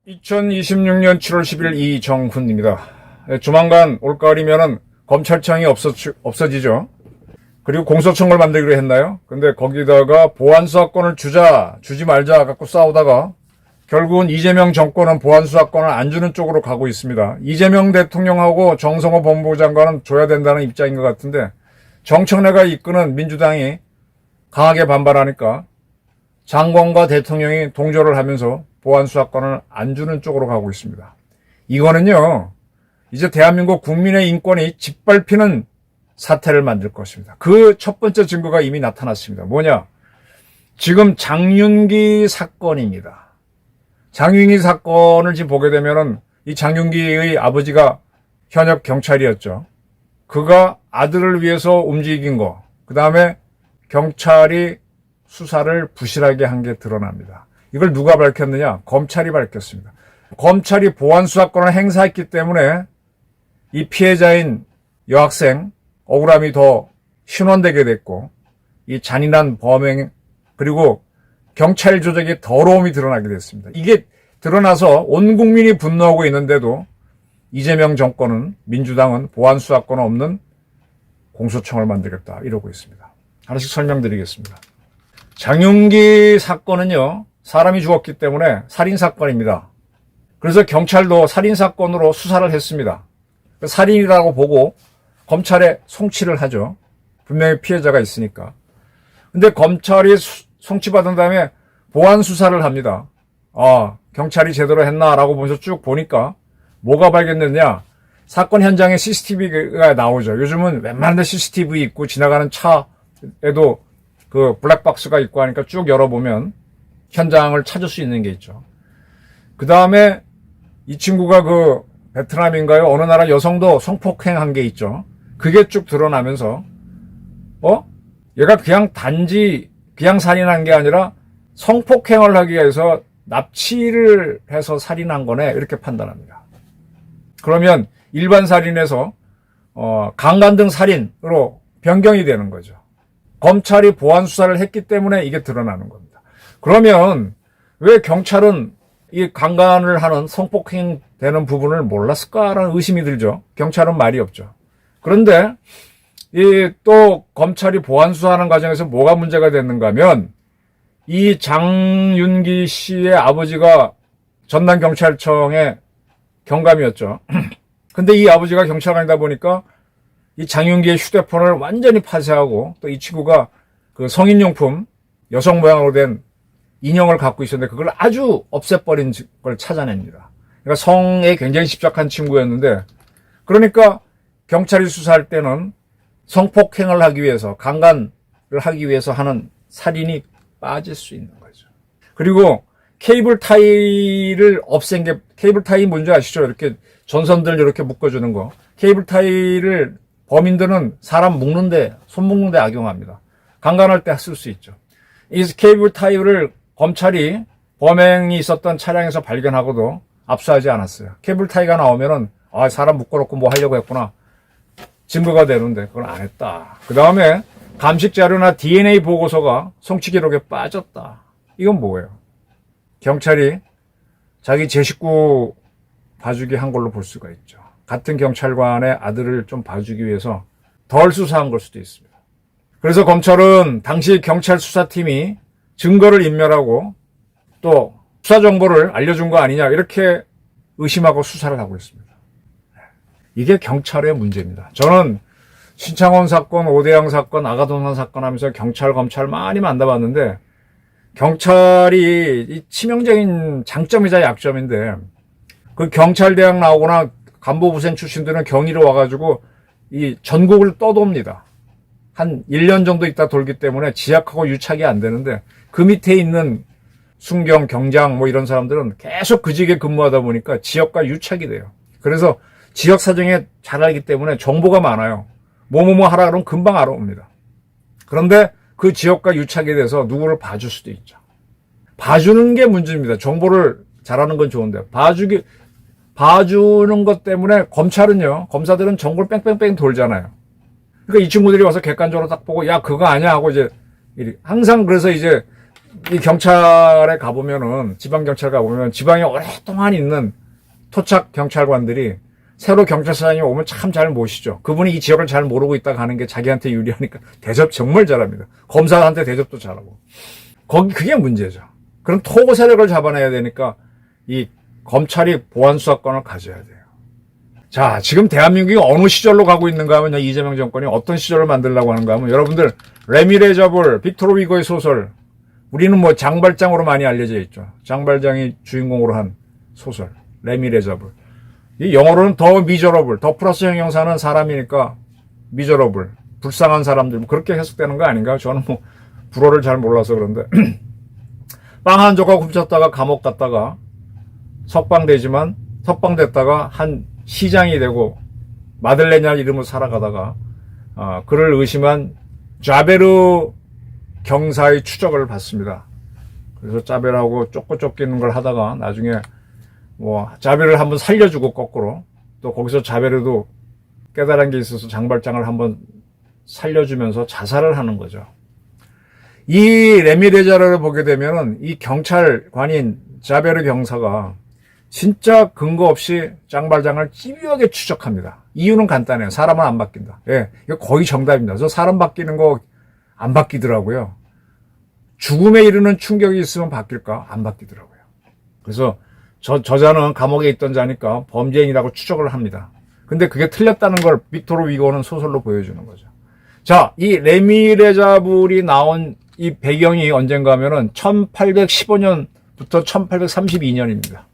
(2026년 7월 10일) 이정훈입니다. 조만간 올가을이면은 검찰청이 없어지죠. 그리고 공소청을 만들기로 했나요? 근데 거기다가 보안수사권을 주지 말자 갖고 싸우다가 결국은 이재명 정권은 보안수사권을 안 주는 쪽으로 가고 있습니다. 이재명 대통령하고 정성호 법무부 장관은 줘야 된다는 입장인 것 같은데 정청래가 이끄는 민주당이 강하게 반발하니까 장관과 대통령이 동조를 하면서 보안수사권을 안 주는 쪽으로 가고 있습니다. 이거는요, 이제 대한민국 국민의 인권이 짓밟히는 사태를 만들 것입니다. 그 첫 번째 증거가 이미 나타났습니다. 뭐냐? 지금 장윤기 사건입니다. 장윤기 사건을 지금 보게 되면은 이 장윤기의 아버지가 현역 경찰이었죠. 그가 아들을 위해서 움직인 거, 그 다음에 경찰이 수사를 부실하게 한 게 드러납니다. 이걸 누가 밝혔느냐? 검찰이 밝혔습니다. 검찰이 보안수사권을 행사했기 때문에 이 피해자인 여학생 억울함이 더 신원되게 됐고, 이 잔인한 범행 그리고 경찰 조직의 더러움이 드러나게 됐습니다. 이게 드러나서 온 국민이 분노하고 있는데도 이재명 정권은, 민주당은 보안수사권 없는 공소청을 만들겠다 이러고 있습니다. 하나씩 설명드리겠습니다. 장윤기 사건은요, 사람이 죽었기 때문에 살인사건입니다. 그래서 경찰도 살인사건으로 수사를 했습니다. 살인이라고 보고 검찰에 송치를 하죠. 분명히 피해자가 있으니까. 근데 검찰이 송치받은 다음에 보안수사를 합니다. 경찰이 제대로 했나라고 보면서 쭉 보니까 뭐가 발견됐냐? 사건 현장에 CCTV가 나오죠. 요즘은 웬만한 데 CCTV 있고 지나가는 차에도 그 블랙박스가 있고 하니까 쭉 열어보면 현장을 찾을 수 있는 게 있죠. 그 다음에 이 친구가 그 베트남인가요? 어느 나라 여성도 성폭행한 게 있죠. 그게 쭉 드러나면서 얘가 그냥 살인한 게 아니라 성폭행을 하기 위해서 납치를 해서 살인한 거네, 이렇게 판단합니다. 그러면 일반 살인에서 강간 등 살인으로 변경이 되는 거죠. 검찰이 보안 수사를 했기 때문에 이게 드러나는 겁니다. 그러면 왜 경찰은 이 강간을 하는 성폭행 되는 부분을 몰랐을까라는 의심이 들죠. 경찰은 말이 없죠. 그런데 또 검찰이 보안 수사하는 과정에서 뭐가 문제가 됐는가 하면, 이 장윤기 씨의 아버지가 전남경찰청의 경감이었죠. 근데 이 아버지가 경찰관이다 보니까 이 장윤기의 휴대폰을 완전히 파쇄하고, 또 이 친구가 그 성인용품 여성 모양으로 된 인형을 갖고 있었는데 그걸 아주 없애버린 걸 찾아냅니다. 그러니까 성에 굉장히 집착한 친구였는데, 그러니까 경찰이 수사할 때는 성폭행을 하기 위해서, 강간을 하기 위해서 하는 살인이 빠질 수 있는 거죠. 그리고 케이블 타이를 없앤 게, 케이블 타이 뭔지 아시죠? 이렇게 전선들 이렇게 묶어주는 거. 케이블 타이를 범인들은 사람 묶는데, 손 묶는데 악용합니다. 강간할 때 쓸 수 있죠. 이 케이블 타이를 검찰이 범행이 있었던 차량에서 발견하고도 압수하지 않았어요. 케이블 타이가 나오면은 사람 묶어놓고 뭐 하려고 했구나, 증거가 되는데 그걸 안 했다. 그 다음에 감식 자료나 DNA 보고서가 송치 기록에 빠졌다. 이건 뭐예요? 경찰이 자기 제 식구 봐주기 한 걸로 볼 수가 있죠. 같은 경찰관의 아들을 좀 봐주기 위해서 덜 수사한 걸 수도 있습니다. 그래서 검찰은 당시 경찰 수사팀이 증거를 인멸하고 또 수사 정보를 알려준 거 아니냐, 이렇게 의심하고 수사를 하고 있습니다. 이게 경찰의 문제입니다. 저는 신창원 사건, 오대양 사건, 아가돈산 사건 하면서 경찰, 검찰 많이 만나봤는데, 경찰이 이 치명적인 장점이자 약점인데, 그 경찰대학 나오거나 간부부생 출신들은 경위로 와가지고 이 전국을 떠돕니다. 한 1년 정도 있다 돌기 때문에 지약하고 유착이 안 되는데, 그 밑에 있는 순경, 경장 뭐 이런 사람들은 계속 그 직에 근무하다 보니까 지역과 유착이 돼요. 그래서 지역 사정에 잘 알기 때문에 정보가 많아요. 뭐뭐뭐 하라 그러면 금방 알아옵니다. 그런데 그 지역과 유착이 돼서 누구를 봐줄 수도 있죠. 봐주는 게 문제입니다. 정보를 잘하는 건 좋은데 봐주는 것 때문에 검사들은 전국을 뺑뺑뺑 돌잖아요. 그러니까 이 친구들이 와서 객관적으로 딱 보고, 야, 그거 아니야 하고 이제, 항상 그래서 이제, 이 경찰에 가보면은, 지방경찰 가보면, 지방에 오랫동안 있는 토착 경찰관들이 새로 경찰서장이 오면 참 잘 모시죠. 그분이 이 지역을 잘 모르고 있다 가는 게 자기한테 유리하니까 대접 정말 잘합니다. 검사한테 대접도 잘하고. 그게 문제죠. 그럼 토고 세력을 잡아내야 되니까 이 검찰이 보안수사권을 가져야 돼요. 자, 지금 대한민국이 어느 시절로 가고 있는가 하면 이재명 정권이 어떤 시절을 만들려고 하는가 하면 여러분들 레미레자불, 빅토르 위고의 소설 우리는 뭐 장발장으로 많이 알려져 있죠. 장발장이 주인공으로 한 소설 레미레자불. 이 영어로는 더 미저러블, 더 플러스 형용사는 사람이니까 미저러블, 불쌍한 사람들 뭐 그렇게 해석되는 거 아닌가요? 저는 뭐 불어를 잘 몰라서 그런데 빵 한 조각 훔쳤다가 감옥 갔다가 석방됐다가 한 시장이 되고 마들레냐 이름으로 살아가다가 그를 의심한 자베르 경사의 추적을 받습니다. 그래서 자베르하고 쫓기는 걸 하다가 나중에 뭐 자베르를 한번 살려주고 거꾸로 또 거기서 자베르도 깨달은 게 있어서 장발장을 한번 살려주면서 자살을 하는 거죠. 이 레미레자를 보게 되면은 이 경찰관인 자베르 경사가 진짜 근거 없이 장발장을 집요하게 추적합니다. 이유는 간단해요. 사람은 안 바뀐다. 예, 이거 거의 정답입니다. 저 사람 바뀌는 거 안 바뀌더라고요. 죽음에 이르는 충격이 있으면 바뀔까? 안 바뀌더라고요. 그래서 저자는 감옥에 있던 자니까 범죄인이라고 추적을 합니다. 근데 그게 틀렸다는 걸 빅토르 위고는 소설로 보여주는 거죠. 자, 이 레미레자불이 나온 이 배경이 언젠가 하면은 1815년부터 1832년입니다.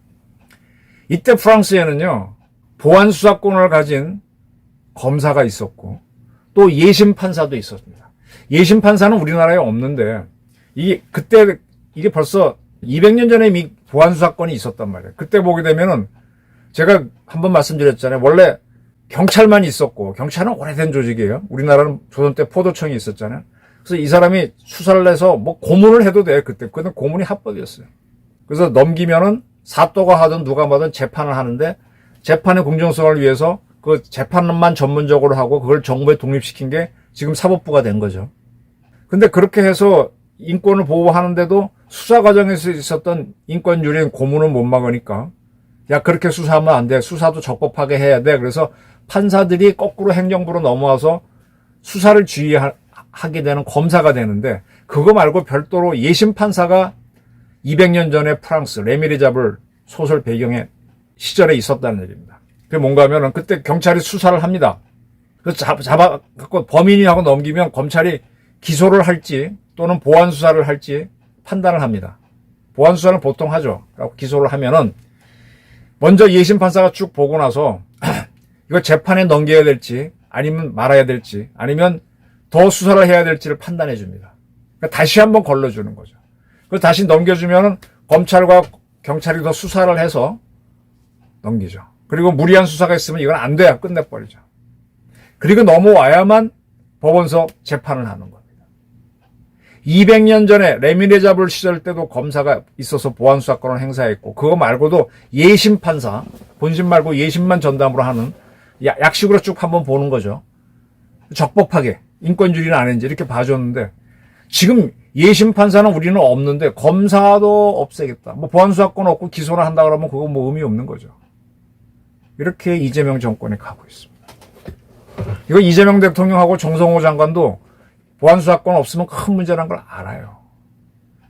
이때 프랑스에는요, 보안수사권을 가진 검사가 있었고, 또 예심판사도 있었습니다. 예심판사는 우리나라에 없는데, 그때, 이게 벌써 200년 전에 이미 보안수사권이 있었단 말이에요. 그때 보게 되면은, 제가 한번 말씀드렸잖아요. 원래 경찰만 있었고, 경찰은 오래된 조직이에요. 우리나라는 조선 때 포도청이 있었잖아요. 그래서 이 사람이 수사를 해서 뭐 고문을 해도 돼, 그때. 그때 고문이 합법이었어요. 그래서 넘기면은 사또가 하든 누가 하든 재판을 하는데 재판의 공정성을 위해서 그 재판만 전문적으로 하고 그걸 정부에 독립시킨 게 지금 사법부가 된 거죠. 근데 그렇게 해서 인권을 보호하는데도 수사 과정에서 있었던 인권 유린 고문은 못 막으니까 야, 그렇게 수사하면 안 돼. 수사도 적법하게 해야 돼. 그래서 판사들이 거꾸로 행정부로 넘어와서 수사를 지휘하게 되는 검사가 되는데 그거 말고 별도로 예심판사가 200년 전에 프랑스 레미레자불 소설 배경의 시절에 있었다는 얘기입니다. 그게 뭔가 하면은 그때 경찰이 수사를 합니다. 그래서 잡아갖고 범인이라고 넘기면 검찰이 기소를 할지 또는 보안 수사를 할지 판단을 합니다. 보안 수사는 보통 하죠. 기소를 하면은 먼저 예심판사가 쭉 보고 나서 이거 재판에 넘겨야 될지 아니면 말아야 될지 아니면 더 수사를 해야 될지를 판단해 줍니다. 그러니까 다시 한번 걸러주는 거죠. 그래서 다시 넘겨주면은 검찰과 경찰이 더 수사를 해서 넘기죠. 그리고 무리한 수사가 있으면 이건 안 돼야 끝내버리죠. 그리고 넘어와야만 법원서 재판을 하는 겁니다. 200년 전에 레미레자불 시절 때도 검사가 있어서 보안수사권을 행사했고 그거 말고도 예심판사, 본심 말고 예심만 전담으로 하는 약식으로 쭉 한번 보는 거죠. 적법하게 인권주의는 안 했는지 이렇게 봐줬는데 지금 예심판사는 우리는 없는데 검사도 없애겠다. 뭐 보안수사권 없고 기소를 한다 그러면 그거 뭐 의미 없는 거죠. 이렇게 이재명 정권이 가고 있습니다. 이거 이재명 대통령하고 정성호 장관도 보안수사권 없으면 큰 문제라는 걸 알아요.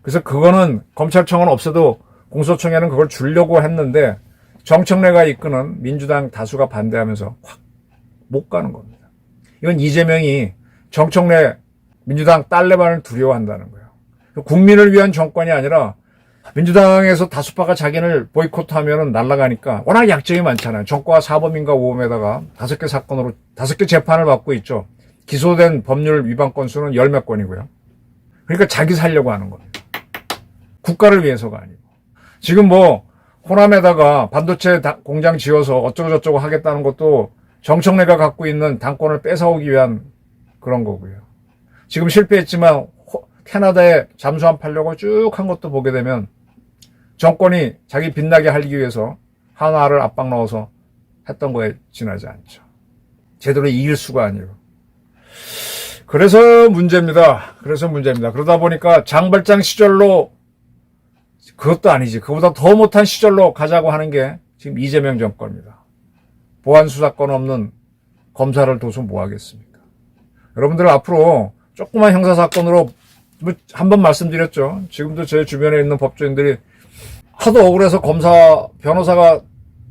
그래서 그거는 검찰청은 없어도 공소청에는 그걸 주려고 했는데 정청래가 이끄는 민주당 다수가 반대하면서 확 못 가는 겁니다. 이건 이재명이 정청래 민주당 딸내반을 두려워한다는 거예요. 국민을 위한 정권이 아니라 민주당에서 다수파가 자기를 보이콧하면 날아가니까 워낙 약점이 많잖아요. 정과와 사범인과 오범에다가 5개 사건으로 5개 재판을 받고 있죠. 기소된 법률 위반 건수는 10몇 건이고요. 그러니까 자기 살려고 하는 겁니다. 국가를 위해서가 아니고. 지금 뭐 호남에다가 반도체 공장 지어서 어쩌고저쩌고 하겠다는 것도 정청래가 갖고 있는 당권을 뺏어오기 위한 그런 거고요. 지금 실패했지만 캐나다에 잠수함 팔려고 쭉 한 것도 보게 되면 정권이 자기 빛나게 하기 위해서 하나를 압박 넣어서 했던 거에 지나지 않죠. 제대로 이길 수가 아니고. 그래서 문제입니다. 그러다 보니까 장발장 시절로, 그것도 아니지, 그보다 더 못한 시절로 가자고 하는 게 지금 이재명 정권입니다. 보안수사권 없는 검사를 둬서 뭐 하겠습니까? 여러분들 앞으로 조그만 형사사건으로 한 번 말씀드렸죠. 지금도 제 주변에 있는 법조인들이 하도 억울해서 변호사가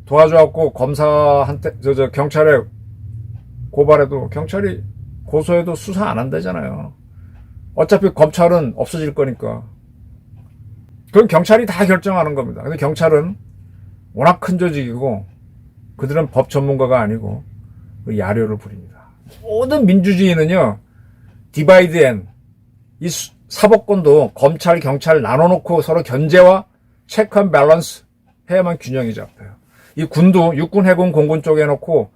도와줘갖고 검사한테, 경찰에 고발해도 경찰이 고소해도 수사 안 한다잖아요. 어차피 검찰은 없어질 거니까. 그건 경찰이 다 결정하는 겁니다. 근데 경찰은 워낙 큰 조직이고 그들은 법 전문가가 아니고 야료를 부립니다. 모든 민주주의는요, 디바이드 앤, 이 사법권도 검찰, 경찰 나눠놓고 서로 견제와 체크 앤 밸런스 해야만 균형이 잡혀요. 이 군도 육군, 해군, 공군 쪼개놓고,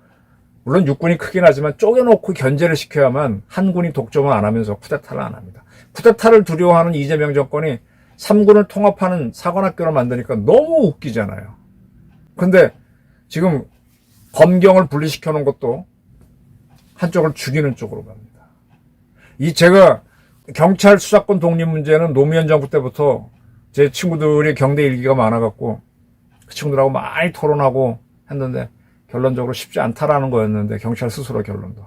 물론 육군이 크긴 하지만 쪼개놓고 견제를 시켜야만 한 군이 독점을 안 하면서 쿠데타를 안 합니다. 쿠데타를 두려워하는 이재명 정권이 3군을 통합하는 사관학교를 만드니까 너무 웃기잖아요. 근데 지금 검경을 분리시켜 놓은 것도 한쪽을 죽이는 쪽으로 갑니다. 제가 경찰 수사권 독립 문제는 노무현 정부 때부터 제 친구들이 경대 일기가 많아갖고 그 친구들하고 많이 토론하고 했는데 결론적으로 쉽지 않다라는 거였는데, 경찰 스스로 결론도.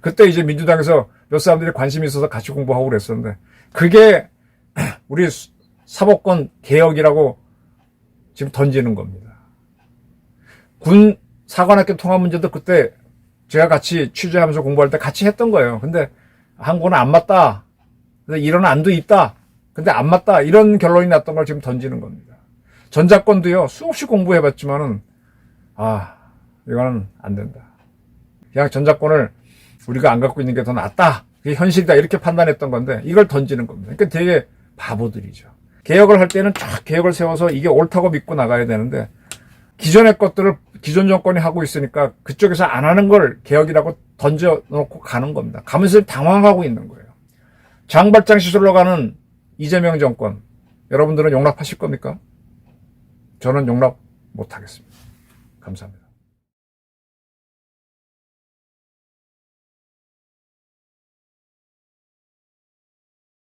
그때 이제 민주당에서 몇 사람들이 관심이 있어서 같이 공부하고 그랬었는데, 그게 우리 사법권 개혁이라고 지금 던지는 겁니다. 군 사관학교 통합 문제도 그때 제가 같이 취재하면서 공부할 때 같이 했던 거예요. 근데 한국은 안 맞다. 근데 이런 안도 있다. 근데 안 맞다. 이런 결론이 났던 걸 지금 던지는 겁니다. 전자권도요, 수없이 공부해봤지만은, 이거는 안 된다. 그냥 전자권을 우리가 안 갖고 있는 게 더 낫다. 그게 현실이다. 이렇게 판단했던 건데, 이걸 던지는 겁니다. 그러니까 되게 바보들이죠. 개혁을 할 때는 쫙 계획을 세워서 이게 옳다고 믿고 나가야 되는데, 기존의 것들을 기존 정권이 하고 있으니까 그쪽에서 안 하는 걸 개혁이라고 던져놓고 가는 겁니다. 가면서 당황하고 있는 거예요. 장발장 시절로 가는 이재명 정권, 여러분들은 용납하실 겁니까? 저는 용납 못하겠습니다. 감사합니다.